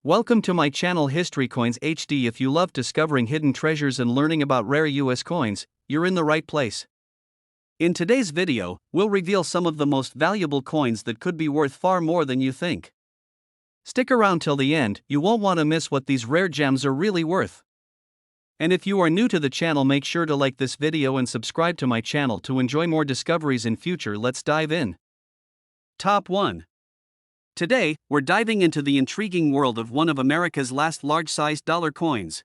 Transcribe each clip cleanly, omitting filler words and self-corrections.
Welcome to my channel History Coins HD. If you love discovering hidden treasures and learning about rare US coins, you're in the right place. In today's video, we'll reveal some of the most valuable coins that could be worth far more than you think. Stick around till the end, you won't want to miss what these rare gems are really worth. And if you are new to the channel, make sure to like this video and subscribe to my channel to enjoy more discoveries in future. Let's dive in. Top 1. Today, we're diving into the intriguing world of one of America's last large-sized dollar coins.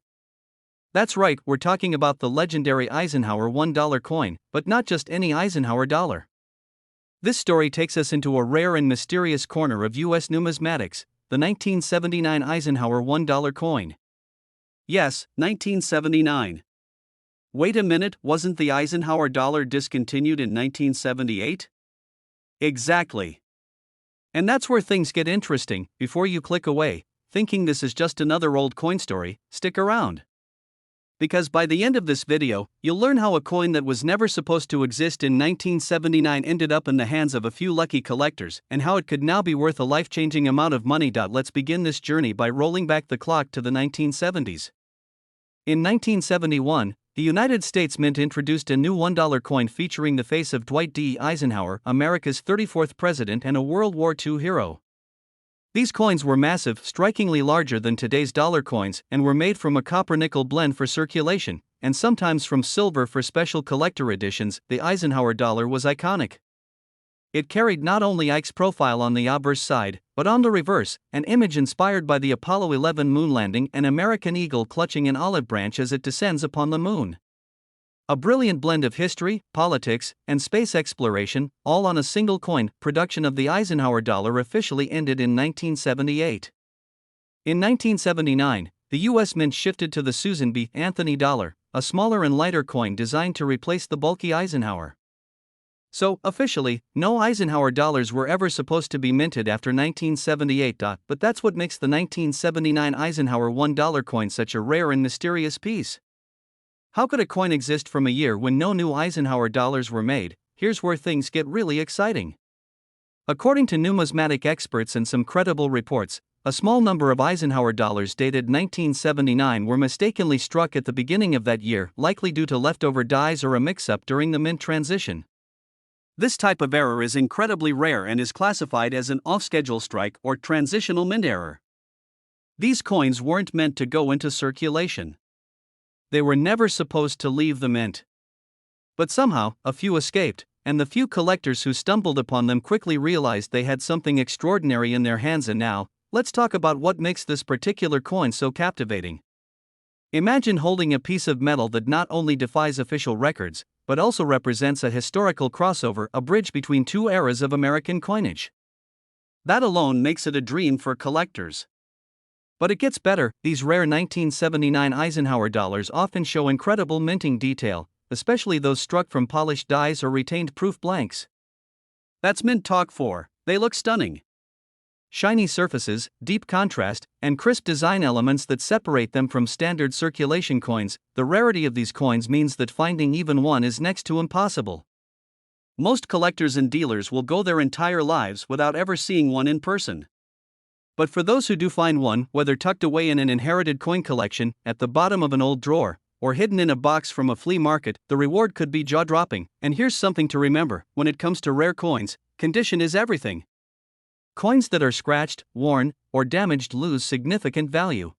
That's right, we're talking about the legendary Eisenhower $1 coin, but not just any Eisenhower dollar. This story takes us into a rare and mysterious corner of US numismatics, the 1979 Eisenhower $1 coin. Yes, 1979. Wait a minute, wasn't the Eisenhower dollar discontinued in 1978? Exactly. And that's where things get interesting. Before you click away, thinking this is just another old coin story, stick around. Because by the end of this video, you'll learn how a coin that was never supposed to exist in 1979 ended up in the hands of a few lucky collectors, and how it could now be worth a life-changing amount of money. Let's begin this journey by rolling back the clock to the 1970s. In 1971, the United States Mint introduced a new $1 coin featuring the face of Dwight D. Eisenhower, America's 34th president and a World War II hero. These coins were massive, strikingly larger than today's dollar coins, and were made from a copper-nickel blend for circulation, and sometimes from silver for special collector editions. The Eisenhower dollar was iconic. It carried not only Ike's profile on the obverse side, but on the reverse, an image inspired by the Apollo 11 moon landing, an American eagle clutching an olive branch as it descends upon the moon. A brilliant blend of history, politics, and space exploration, all on a single coin. Production of the Eisenhower dollar officially ended in 1978. In 1979, the U.S. Mint shifted to the Susan B. Anthony dollar, a smaller and lighter coin designed to replace the bulky Eisenhower. So, officially, no Eisenhower dollars were ever supposed to be minted after 1978. But that's what makes the 1979 Eisenhower $1 coin such a rare and mysterious piece. How could a coin exist from a year when no new Eisenhower dollars were made? Here's where things get really exciting. According to numismatic experts and some credible reports, a small number of Eisenhower dollars dated 1979 were mistakenly struck at the beginning of that year, likely due to leftover dies or a mix-up during the mint transition. This type of error is incredibly rare and is classified as an off-schedule strike or transitional mint error. These coins weren't meant to go into circulation. They were never supposed to leave the mint. But somehow, a few escaped, and the few collectors who stumbled upon them quickly realized they had something extraordinary in their hands. And now, let's talk about what makes this particular coin so captivating. Imagine holding a piece of metal that not only defies official records, but also represents a historical crossover, a bridge between two eras of American coinage. That alone makes it a dream for collectors. But it gets better. These rare 1979 Eisenhower dollars often show incredible minting detail, especially those struck from polished dies or retained proof blanks. That's mint talk for. They look stunning. Shiny surfaces, deep contrast, and crisp design elements that separate them from standard circulation coins. The rarity of these coins means that finding even one is next to impossible. Most collectors and dealers will go their entire lives without ever seeing one in person. But for those who do find one, whether tucked away in an inherited coin collection, at the bottom of an old drawer, or hidden in a box from a flea market, the reward could be jaw-dropping. And here's something to remember: when it comes to rare coins, condition is everything. Coins that are scratched, worn, or damaged lose significant value.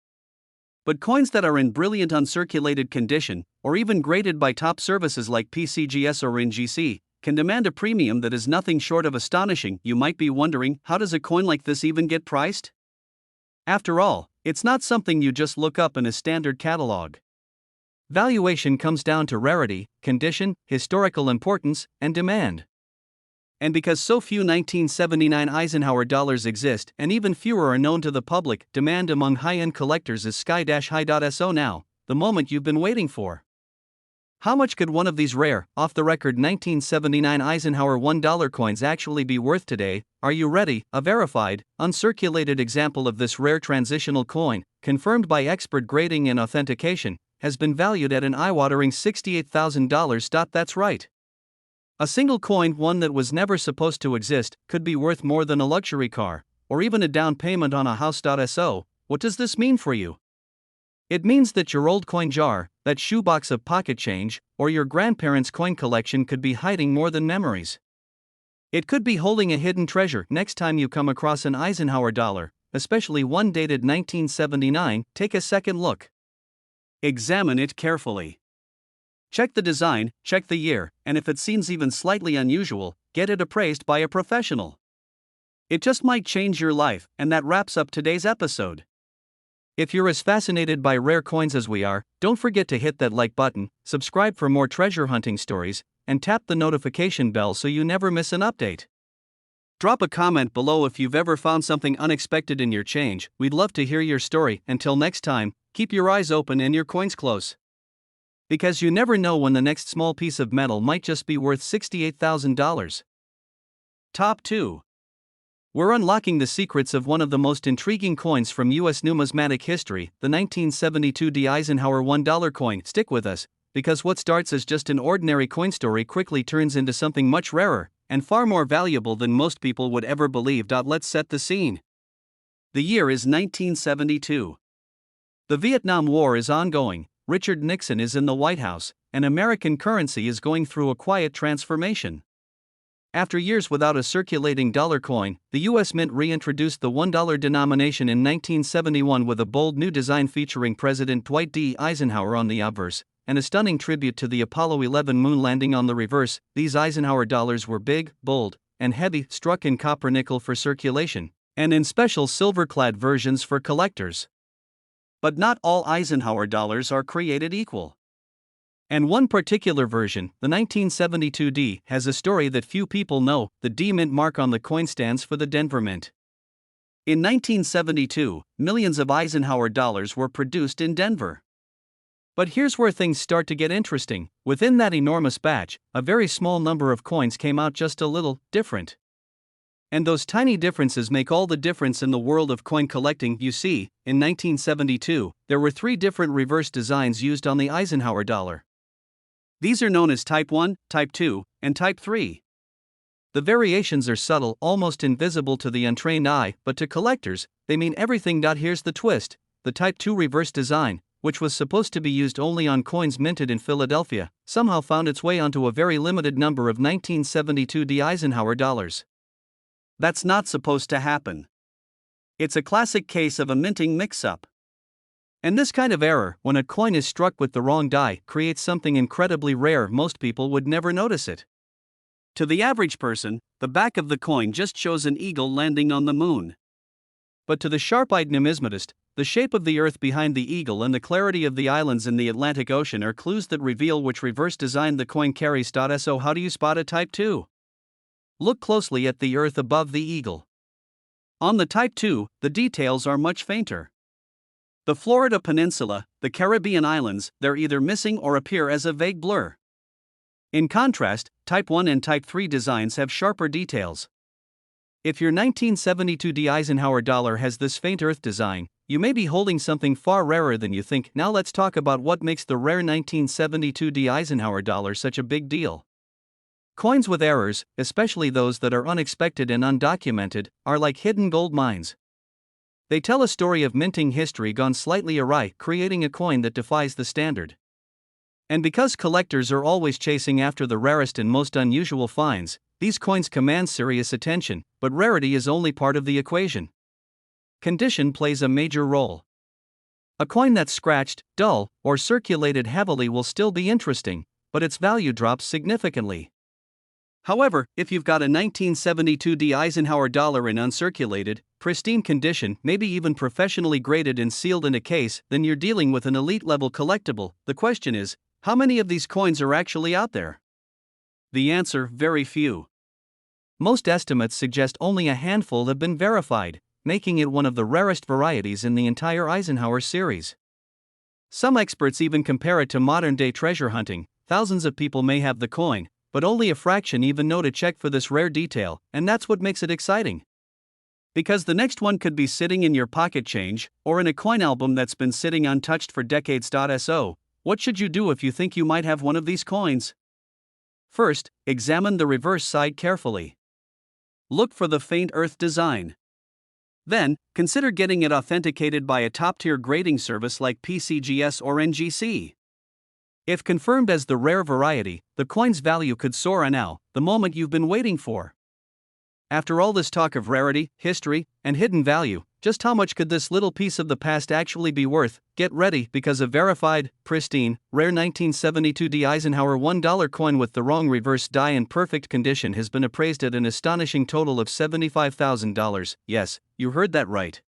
But coins that are in brilliant uncirculated condition, or even graded by top services like PCGS or NGC, can demand a premium that is nothing short of astonishing. You might be wondering, how does a coin like this even get priced? After all, it's not something you just look up in a standard catalog. Valuation comes down to rarity, condition, historical importance, and demand. And because so few 1979 Eisenhower dollars exist, and even fewer are known to the public, demand among high-end collectors is sky-high. So now, the moment you've been waiting for. How much could one of these rare, off-the-record 1979 Eisenhower $1 coins actually be worth today? Are you ready? A verified, uncirculated example of this rare transitional coin, confirmed by expert grading and authentication, has been valued at an eye-watering $68,000. That's right. A single coin, one that was never supposed to exist, could be worth more than a luxury car, or even a down payment on a house. So, What does this mean for you? It means that your old coin jar, that shoebox of pocket change, or your grandparents' coin collection could be hiding more than memories. It could be holding a hidden treasure. Next time you come across an Eisenhower dollar, especially one dated 1979, take a second look. Examine it carefully. Check the design, check the year, and if it seems even slightly unusual, get it appraised by a professional. It just might change your life, and that wraps up today's episode. If you're as fascinated by rare coins as we are, don't forget to hit that like button, subscribe for more treasure hunting stories, and tap the notification bell so you never miss an update. Drop a comment below if you've ever found something unexpected in your change. We'd love to hear your story. Until next time, keep your eyes open and your coins close. Because you never know when the next small piece of metal might just be worth $68,000. Top 2. We're unlocking the secrets of one of the most intriguing coins from U.S. numismatic history, the 1972 D. Eisenhower $1 coin. Stick with us, because what starts as just an ordinary coin story quickly turns into something much rarer and far more valuable than most people would ever believe. Let's set the scene. The year is 1972. The Vietnam War is ongoing, Richard Nixon is in the White House, and American currency is going through a quiet transformation. After years without a circulating dollar coin, the U.S. Mint reintroduced the $1 denomination in 1971 with a bold new design featuring President Dwight D. Eisenhower on the obverse, and a stunning tribute to the Apollo 11 moon landing on the reverse. These Eisenhower dollars were big, bold, and heavy, struck in copper nickel for circulation, and in special silver-clad versions for collectors. But not all Eisenhower dollars are created equal. And one particular version, the 1972 D, has a story that few people know. The D Mint mark on the coin stands for the Denver Mint. In 1972, millions of Eisenhower dollars were produced in Denver. But here's where things start to get interesting. Within that enormous batch, a very small number of coins came out just a little different. And those tiny differences make all the difference in the world of coin collecting. You see, in 1972, there were 3 different reverse designs used on the Eisenhower dollar. These are known as Type 1, Type 2, and Type 3. The variations are subtle, almost invisible to the untrained eye, but to collectors, they mean everything. Here's the twist. The Type 2 reverse design, which was supposed to be used only on coins minted in Philadelphia, somehow found its way onto a very limited number of 1972 D Eisenhower dollars. That's not supposed to happen. It's a classic case of a minting mix-up. And this kind of error, when a coin is struck with the wrong die, creates something incredibly rare. Most people would never notice it. To the average person, the back of the coin just shows an eagle landing on the moon. But to the sharp-eyed numismatist, the shape of the earth behind the eagle and the clarity of the islands in the Atlantic Ocean are clues that reveal which reverse design the coin carries. So how do you spot a Type 2? Look closely at the earth above the eagle. On the Type 2, the details are much fainter. The Florida Peninsula, the Caribbean islands, they're either missing or appear as a vague blur. In contrast, Type 1 and Type 3 designs have sharper details. If your 1972 D Eisenhower dollar has this faint earth design, you may be holding something far rarer than you think. Now let's talk about what makes the rare 1972 D Eisenhower dollar such a big deal. Coins with errors, especially those that are unexpected and undocumented, are like hidden gold mines. They tell a story of minting history gone slightly awry, creating a coin that defies the standard. And because collectors are always chasing after the rarest and most unusual finds, these coins command serious attention, but rarity is only part of the equation. Condition plays a major role. A coin that's scratched, dull, or circulated heavily will still be interesting, but its value drops significantly. However, if you've got a 1972 D Eisenhower dollar in uncirculated, pristine condition, maybe even professionally graded and sealed in a case, then you're dealing with an elite-level collectible. The question is, how many of these coins are actually out there? The answer, very few. Most estimates suggest only a handful have been verified, making it one of the rarest varieties in the entire Eisenhower series. Some experts even compare it to modern-day treasure hunting. Thousands of people may have the coin, but only a fraction even know to check for this rare detail, and that's what makes it exciting. Because the next one could be sitting in your pocket change, or in a coin album that's been sitting untouched for decades. So, what should you do if you think you might have one of these coins? First, examine the reverse side carefully. Look for the faint earth design. Then, consider getting it authenticated by a top-tier grading service like PCGS or NGC. If confirmed as the rare variety, the coin's value could soar now, the moment you've been waiting for. After all this talk of rarity, history, and hidden value, just how much could this little piece of the past actually be worth? Get ready, because a verified, pristine, rare 1972 D Eisenhower $1 coin with the wrong reverse die in perfect condition has been appraised at an astonishing total of $75,000. Yes, you heard that right.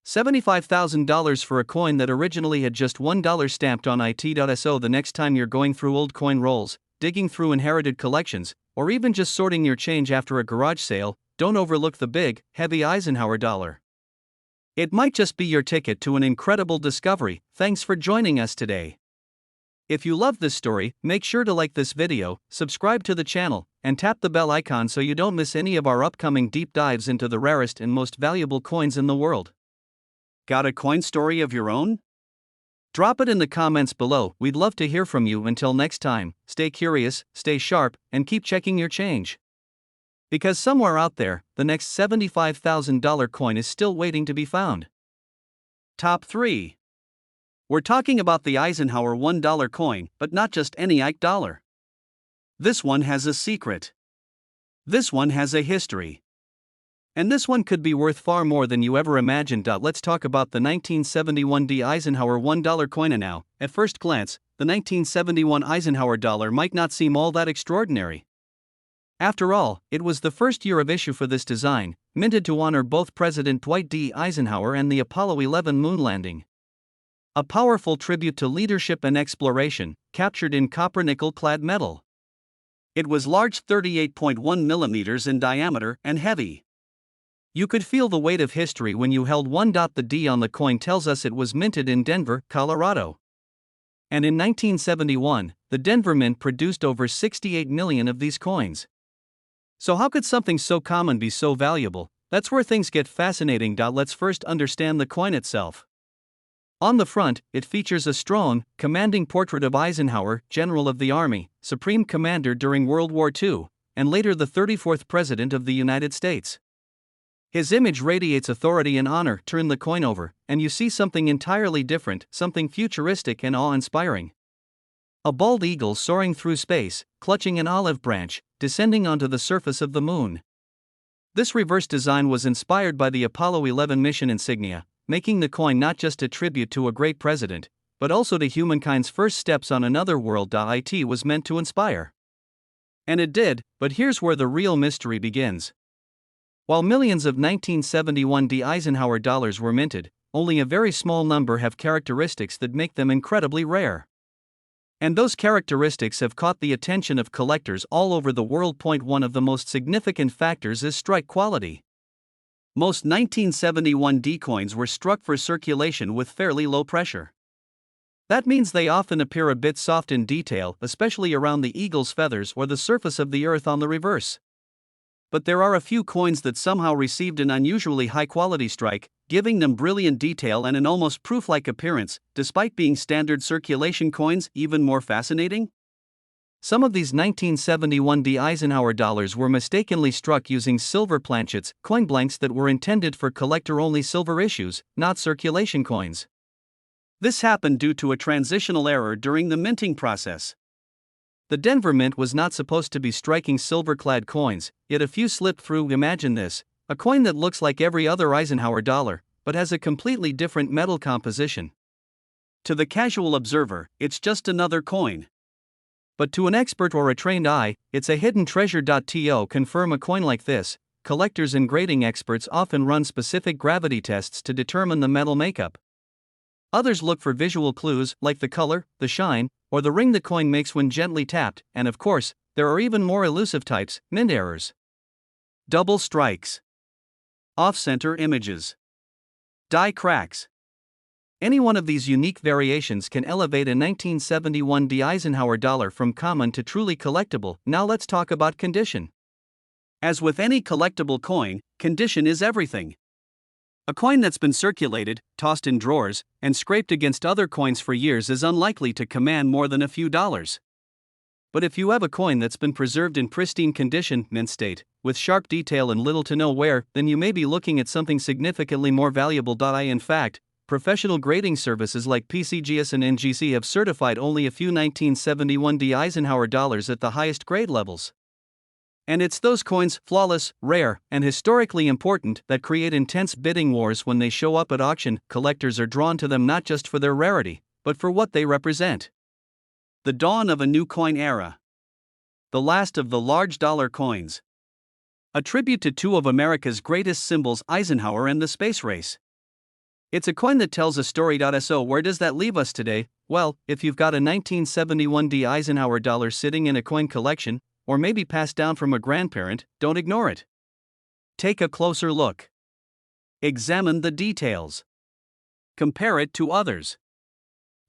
$75,000 for a coin that originally had just $1 stamped on it.so. The next time you're going through old coin rolls, digging through inherited collections, or even just sorting your change after a garage sale, don't overlook the big, heavy Eisenhower dollar. It might just be your ticket to an incredible discovery. Thanks for joining us today. If you loved this story, make sure to like this video, subscribe to the channel, and tap the bell icon so you don't miss any of our upcoming deep dives into the rarest and most valuable coins in the world. Got a coin story of your own? Drop it in the comments below. We'd love to hear from you. Until next time, stay curious, stay sharp, and keep checking your change. Because somewhere out there, the next $75,000 coin is still waiting to be found. Top 3. We're talking about the Eisenhower $1 coin, but not just any Ike dollar. This one has a secret. This one has a history. And this one could be worth far more than you ever imagined. Let's talk about the 1971 D Eisenhower $1 coin. And now, at first glance, the 1971 Eisenhower dollar might not seem all that extraordinary. After all, it was the first year of issue for this design, minted to honor both President Dwight D. Eisenhower and the Apollo 11 moon landing. A powerful tribute to leadership and exploration, captured in copper-nickel-clad metal. It was large, 38.1 millimeters in diameter, and heavy. You could feel the weight of history when you held one. The D on the coin tells us it was minted in Denver, Colorado. And in 1971, the Denver Mint produced over 68 million of these coins. So how could something so common be so valuable? That's where things get fascinating. Let's first understand the coin itself. On the front, it features a strong, commanding portrait of Eisenhower, General of the Army, Supreme Commander during World War II, and later the 34th President of the United States. His image radiates authority and honor. Turn the coin over, and you see something entirely different, something futuristic and awe-inspiring. A bald eagle soaring through space, clutching an olive branch, descending onto the surface of the moon. This reverse design was inspired by the Apollo 11 mission insignia, making the coin not just a tribute to a great president, but also to humankind's first steps on another world. It was meant to inspire. And it did, but here's where the real mystery begins. While millions of 1971 D Eisenhower dollars were minted, only a very small number have characteristics that make them incredibly rare. And those characteristics have caught the attention of collectors all over the world. One of the most significant factors is strike quality. Most 1971 D coins were struck for circulation with fairly low pressure. That means they often appear a bit soft in detail, especially around the eagle's feathers or the surface of the earth on the reverse. But there are a few coins that somehow received an unusually high-quality strike, giving them brilliant detail and an almost proof-like appearance, despite being standard circulation coins. Even more fascinating? Some of these 1971 D Eisenhower dollars were mistakenly struck using silver planchets, coin blanks that were intended for collector-only silver issues, not circulation coins. This happened due to a transitional error during the minting process. The Denver Mint was not supposed to be striking silver-clad coins, yet a few slipped through. Imagine this, a coin that looks like every other Eisenhower dollar, but has a completely different metal composition. To the casual observer, it's just another coin. But to an expert or a trained eye, it's a hidden treasure. To confirm a coin like this, collectors and grading experts often run specific gravity tests to determine the metal makeup. Others look for visual clues, like the color, the shine, or the ring the coin makes when gently tapped, and of course, there are even more elusive types, mint errors. Double strikes. Off-center images. Die cracks. Any one of these unique variations can elevate a 1971 D Eisenhower dollar from common to truly collectible. Now let's talk about condition. As with any collectible coin, condition is everything. A coin that's been circulated, tossed in drawers, and scraped against other coins for years is unlikely to command more than a few dollars. But if you have a coin that's been preserved in pristine condition, mint state, with sharp detail and little to no wear, then you may be looking at something significantly more valuable. In fact, professional grading services like PCGS and NGC have certified only a few 1971D Eisenhower dollars at the highest grade levels. And it's those coins, flawless, rare, and historically important, that create intense bidding wars when they show up at auction. Collectors are drawn to them not just for their rarity, but for what they represent. The dawn of a new coin era. The last of the large dollar coins. A tribute to two of America's greatest symbols, Eisenhower and the space race. It's a coin that tells a story. So where does that leave us today? Well, if you've got a 1971D Eisenhower dollar sitting in a coin collection, or maybe passed down from a grandparent, don't ignore it. Take a closer look. Examine the details. Compare it to others.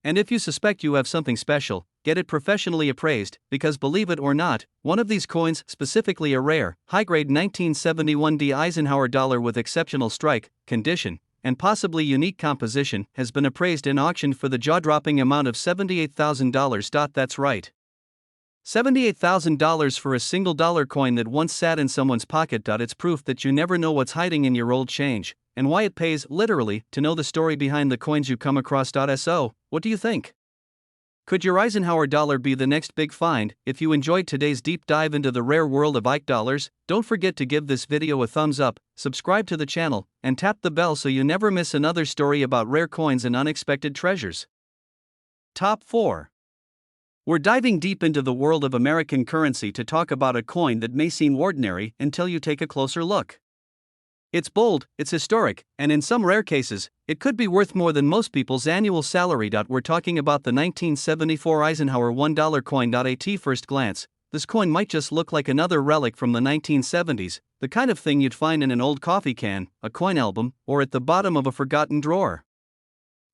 And if you suspect you have something special, get it professionally appraised, because believe it or not, one of these coins, specifically a rare, high-grade 1971D Eisenhower dollar with exceptional strike, condition, and possibly unique composition, has been appraised and auctioned for the jaw-dropping amount of $78,000. That's right. $78,000 for a single dollar coin that once sat in someone's pocket. It's proof that you never know what's hiding in your old change, and why it pays, literally, to know the story behind the coins you come across. So, what do you think? Could your Eisenhower dollar be the next big find? If you enjoyed today's deep dive into the rare world of Ike dollars, don't forget to give this video a thumbs up, subscribe to the channel, and tap the bell so you never miss another story about rare coins and unexpected treasures. Top 4. We're diving deep into the world of American currency to talk about a coin that may seem ordinary until you take a closer look. It's bold, it's historic, and in some rare cases, it could be worth more than most people's annual salary. We're talking about the 1974 Eisenhower $1 coin. At first glance, this coin might just look like another relic from the 1970s, the kind of thing you'd find in an old coffee can, a coin album, or at the bottom of a forgotten drawer.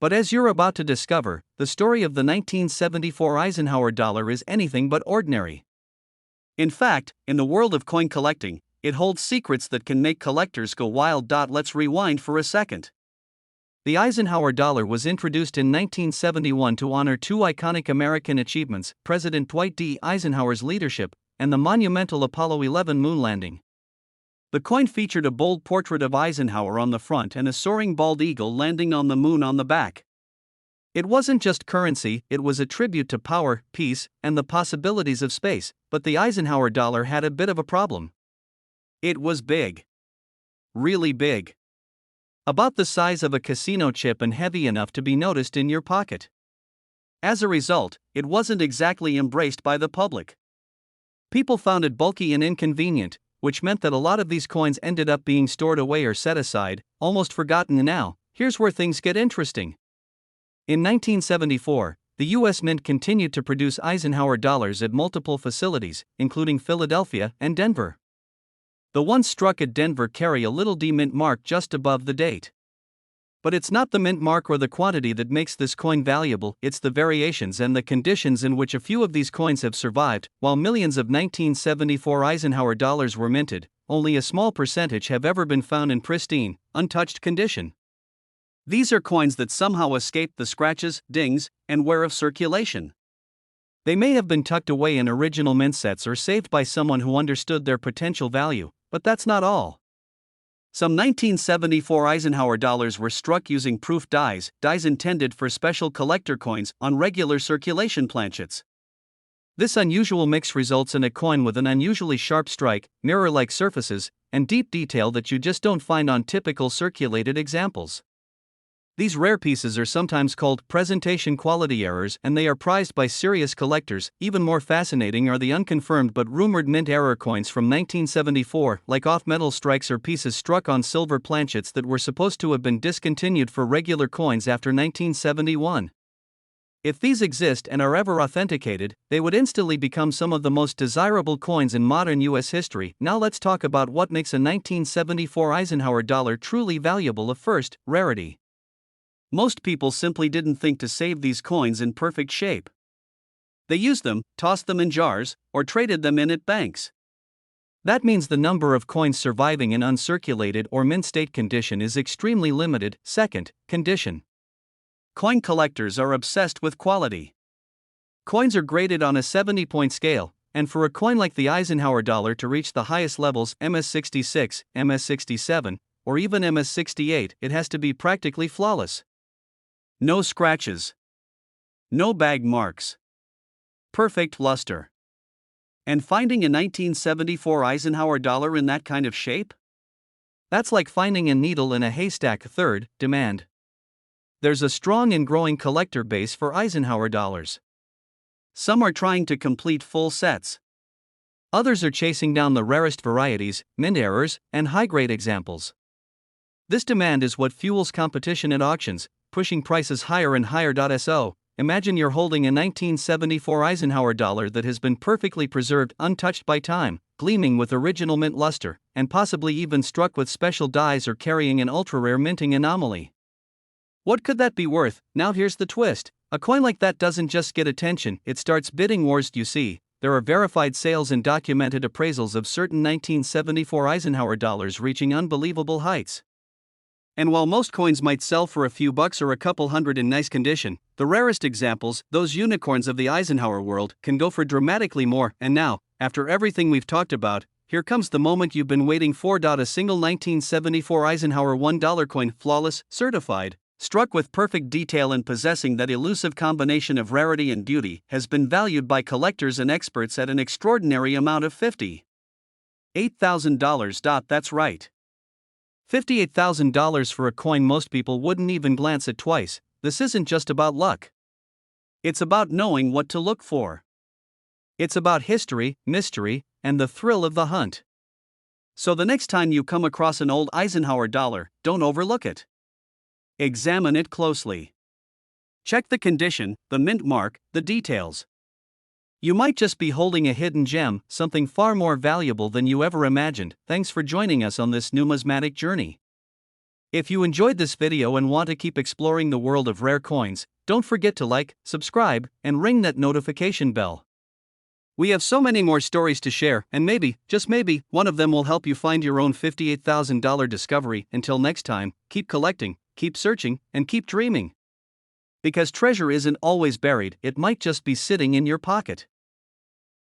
But as you're about to discover, the story of the 1974 Eisenhower dollar is anything but ordinary. In fact, in the world of coin collecting, it holds secrets that can make collectors go wild. Let's rewind for a second. The Eisenhower dollar was introduced in 1971 to honor two iconic American achievements: President Dwight D. Eisenhower's leadership and the monumental Apollo 11 moon landing. The coin featured a bold portrait of Eisenhower on the front and a soaring bald eagle landing on the moon on the back. It wasn't just currency, it was a tribute to power, peace, and the possibilities of space. But the Eisenhower dollar had a bit of a problem. It was big. Really big. About the size of a casino chip and heavy enough to be noticed in your pocket. As a result, it wasn't exactly embraced by the public. People found it bulky and inconvenient, which meant that a lot of these coins ended up being stored away or set aside, almost forgotten. Now, here's where things get interesting. In 1974, the U.S. Mint continued to produce Eisenhower dollars at multiple facilities, including Philadelphia and Denver. The ones struck at Denver carry a little D mint mark just above the date. But it's not the mint mark or the quantity that makes this coin valuable, it's the variations and the conditions in which a few of these coins have survived. While millions of 1974 Eisenhower dollars were minted, only a small percentage have ever been found in pristine, untouched condition. These are coins that somehow escaped the scratches, dings, and wear of circulation. They may have been tucked away in original mint sets or saved by someone who understood their potential value, but that's not all. Some 1974 Eisenhower dollars were struck using proof dies intended for special collector coins, on regular circulation planchets. This unusual mix results in a coin with an unusually sharp strike, mirror-like surfaces, and deep detail that you just don't find on typical circulated examples. These rare pieces are sometimes called presentation quality errors, and they are prized by serious collectors. Even more fascinating are the unconfirmed but rumored mint error coins from 1974, like off-metal strikes or pieces struck on silver planchets that were supposed to have been discontinued for regular coins after 1971. If these exist and are ever authenticated, they would instantly become some of the most desirable coins in modern U.S. history. Now let's talk about what makes a 1974 Eisenhower dollar truly valuable. First, rarity. Most people simply didn't think to save these coins in perfect shape. They used them, tossed them in jars, or traded them in at banks. That means the number of coins surviving in uncirculated or mint state condition is extremely limited. Second, condition. Coin collectors are obsessed with quality. Coins are graded on a 70-point scale, and for a coin like the Eisenhower dollar to reach the highest levels MS66, MS67, or even MS68, it has to be practically flawless. No scratches. No bag marks. Perfect luster. And finding a 1974 Eisenhower dollar in that kind of shape? That's like finding a needle in a haystack. Third, demand. There's a strong and growing collector base for Eisenhower dollars. Some are trying to complete full sets. Others are chasing down the rarest varieties, mint errors, and high-grade examples. This demand is what fuels competition at auctions, pushing prices higher and higher. So, imagine you're holding a 1974 Eisenhower dollar that has been perfectly preserved, untouched by time, gleaming with original mint luster, and possibly even struck with special dyes or carrying an ultra-rare minting anomaly. What could that be worth? Now here's the twist. A coin like that doesn't just get attention, it starts bidding wars. You see, there are verified sales and documented appraisals of certain 1974 Eisenhower dollars reaching unbelievable heights. And while most coins might sell for a few bucks or a couple hundred in nice condition, the rarest examples, those unicorns of the Eisenhower world, can go for dramatically more. And now, after everything we've talked about, here comes the moment you've been waiting for. A single 1974 Eisenhower $1 coin, flawless, certified, struck with perfect detail and possessing that elusive combination of rarity and beauty, has been valued by collectors and experts at an extraordinary amount of $58,000. That's right. $58,000 for a coin most people wouldn't even glance at twice. This isn't just about luck. It's about knowing what to look for. It's about history, mystery, and the thrill of the hunt. So the next time you come across an old Eisenhower dollar, don't overlook it. Examine it closely. Check the condition, the mint mark, the details. You might just be holding a hidden gem, something far more valuable than you ever imagined. Thanks for joining us on this numismatic journey. If you enjoyed this video and want to keep exploring the world of rare coins, don't forget to like, subscribe, and ring that notification bell. We have so many more stories to share, and maybe, just maybe, one of them will help you find your own $58,000 discovery. Until next time, keep collecting, keep searching, and keep dreaming. Because treasure isn't always buried, it might just be sitting in your pocket.